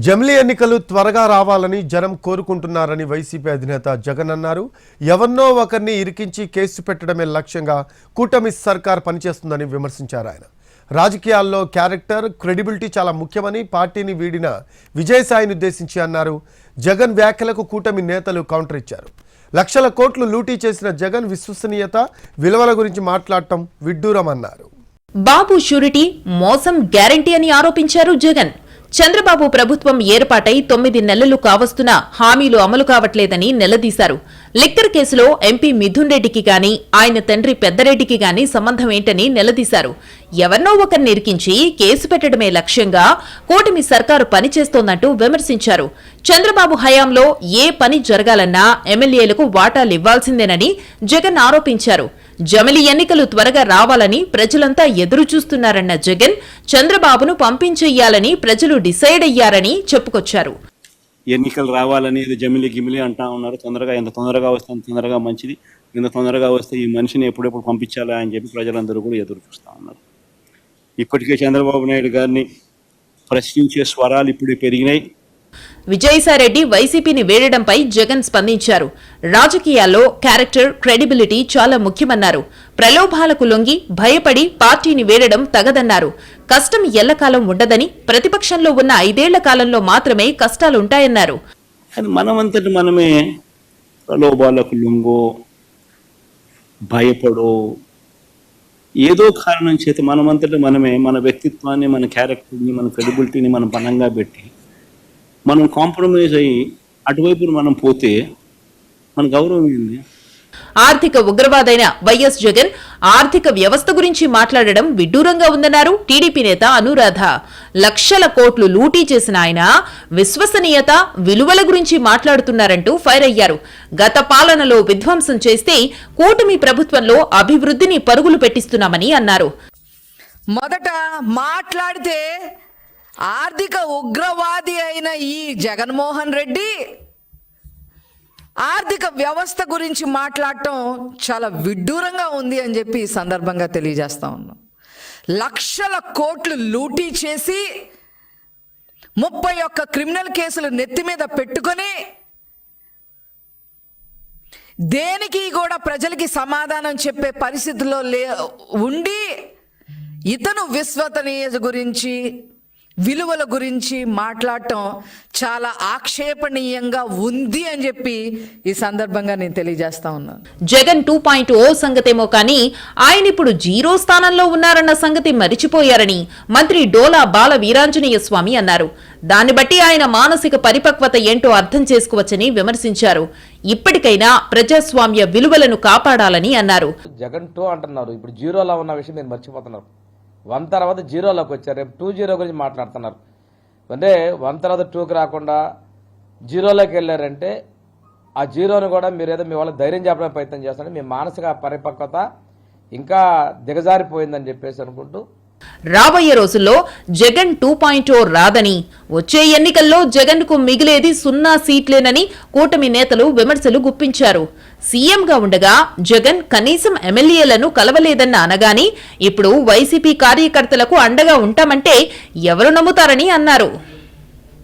జమిలీ ఎన్నికలు త్వరగా రావాలని జనం కోరుకుంటున్నారని వైసీపీ అధినేత జగన్ అన్నారు. ఎవరినో ఒకరిని ఇరికించి కేసు పెట్టడమే లక్ష్యంగా కూటమి సర్కార్ పనిచేస్తుందని విమర్శించారు ఆయన. రాజకీయాల్లో క్యారెక్టర్, క్రెడిబిలిటీ చాలా ముఖ్యమని పార్టీని వీడిన విజయసాయిని ఉద్దేశించి అన్నారు. జగన్ వ్యాఖ్యలకు కూటమి నేతలు కౌంటర్ ఇచ్చారు. లక్షల కోట్లు లూటీ చేసిన జగన్ విశ్వసనీయత, విలువల గురించి మాట్లాడటం విడ్డూరమన్నారు. బాబు షూరిటీ మోసం గ్యారంటీ అని ఆరోపించారు జగన్. చంద్రబాబు ప్రభుత్వం ఏర్పాటై 9 నెలలు కావస్తున్నా హామీలు అమలు కావట్లేదని నిలదీశారు. లిక్కర్ కేసులో ఎంపీ మిథున్ రెడ్డికి గాని ఆయన తండ్రి పెద్దరెడ్డికి గాని సంబంధం ఏంటని నిలదీశారు. ఎవరినో ఒకరిని ఇరికించి కేసు పెట్టడమే లక్ష్యంగా కూటమి సర్కారు పనిచేస్తోందంటూ విమర్శించారు. చంద్రబాబు హయాంలో ఏ పని జరగాలన్నా ఎమ్మెల్యేలకు వాటాలివ్వాల్సిందేనని జగన్ ఆరోపించారు. జమిలీ ఎన్నికలు త్వరగా రావాలని ప్రజలంతా ఎదురుచూస్తున్నారన్న జగన్ చంద్రబాబును పంపించెయ్యాలని ప్రజలు డిసైడ్ అయ్యారని చెప్పుకొచ్చారు. ఎన్నికలు రావాలని జమిలీ గిమిలీ అంటా ఉన్నారు. ఎంత తొందరగా వస్తే అంత తొందరగా మంచిది, ఇంత తొందరగా వస్తే ఈ మనిషిని ఎప్పుడెప్పుడు పంపించాలా అని చెప్పి ప్రజలందరూ కూడా ఎదురు చూస్తూ ఉన్నారు. ఇప్పటికే చంద్రబాబు నాయుడు గారిని ప్రశ్నించే స్వరాలు ఇప్పుడు పెరిగినాయి. విజయసాయిరెడ్డి వైసీపీని వేడడంపై జగన్ స్పందించారు. రాజకీయాల్లో క్యారెక్టర్, క్రెడిబిలిటీ చాలా ముఖ్యమన్నారు. ప్రలోభాలకు లొంగి భయపడి పార్టీని వేడడం తగదన్నారు. కష్టం ఎల్లకాలం ఉండదని, ప్రతిపక్షంలో ఉన్న 5 ఏళ్ల కాలంలో మాత్రమే కష్టాలుంటాయన్నారు. మనమంతటి మనమే ప్రలోభాలకు లొంగో, భయపడో, ఏదో కారణం చేత మనమంతటి మనమే మన వ్యక్తిత్వాన్ని, మన క్యారెక్టర్ని, మన క్రెడిబిలిటీని మనం బలంగా పెట్టి మనం కాంప్రమైజ్ అయ్యి అటువైపు మనం పోతే మన గౌరవం ఏంది? ఆర్థిక ఉగ్రవాదైన వైఎస్ జగన్ ఆర్థిక వ్యవస్థ గురించి మాట్లాడడం విడ్డూరంగా ఉందన్నారు టీడీపీ నేత అనురాధ. లక్షల కోట్లు లూటీ చేసిన ఆయన విశ్వసనీయత, విలువల గురించి మాట్లాడుతున్నారంటూ ఫైర్ అయ్యారు. గత పాలనలో విధ్వంసం చేస్తే కూటమి ప్రభుత్వంలో అభివృద్ధిని పరుగులు పెట్టిస్తున్నామని అన్నారు. మొదట మాట్లాడితే ఆర్థిక ఉగ్రవాది అయిన ఈ జగన్మోహన్ రెడ్డి ఆర్థిక వ్యవస్థ గురించి మాట్లాడటం చాలా విడ్డూరంగా ఉంది అని చెప్పి ఈ సందర్భంగా తెలియజేస్తా ఉన్నాం. లక్షల కోట్లు లూటీ చేసి 31 క్రిమినల్ కేసులు నెత్తి మీద పెట్టుకొని దేనికి కూడా ప్రజలకి సమాధానం చెప్పే పరిస్థితుల్లో ఉండి ఇతను విశ్వసనీయత గురించి, విలువల గురించి మాట్లాడటం చాలా ఆక్షేపణీయంగా ఉంది అని చెప్పి ఈ సందర్భంగా నేను తెలియజేస్తా ఉన్నాను. జగన్ 2.0 సంగతేమో కానీ ఆయన ఇప్పుడు 0 స్థానంలో ఉన్నారన్న సంగతి మరిచిపోయారని మంత్రి డోలా బాల వీరాంజనేయ స్వామి అన్నారు. దాన్ని బట్టి ఆయన మానసిక పరిపక్వత ఏంటో అర్థం చేసుకోవచ్చని విమర్శించారు. ఇప్పటికైనా ప్రజాస్వామ్య విలువలను కాపాడాలని అన్నారు. జగన్ 2 అంటున్నారు, ఇప్పుడు 0లో ఉన్న విషయం మీరు మర్చిపోతున్నారు. 1 తర్వాత 0లోకి వచ్చారు. రేపు 2-0 గురించి మాట్లాడుతున్నారు. అంటే 1 తర్వాత 2కి రాకుండా 0లోకి వెళ్ళారంటే ఆ 0ను కూడా మీరు ఏదో మీ వాళ్ళకి ధైర్యం చెప్పడానికి ప్రయత్నం చేస్తున్నారు. మీ మానసిక పరిపక్వత ఇంకా దిగజారిపోయిందని చెప్పేసి అనుకుంటూ రాబోయే రోజుల్లో జగన్ 2.0 రాదని, వచ్చే ఎన్నికల్లో జగన్ కు మిగిలేది 0 సీట్లేనని కూటమి నేతలు విమర్శలు గుప్పించారు. సీఎంగా ఉండగా జగన్ కనీసం ఎమ్మెల్యేలను కలవలేదన్న అనగాని ఇప్పుడు వైసీపీ కార్యకర్తలకు అండగా ఉంటామంటే ఎవరు నమ్ముతారని అన్నారు.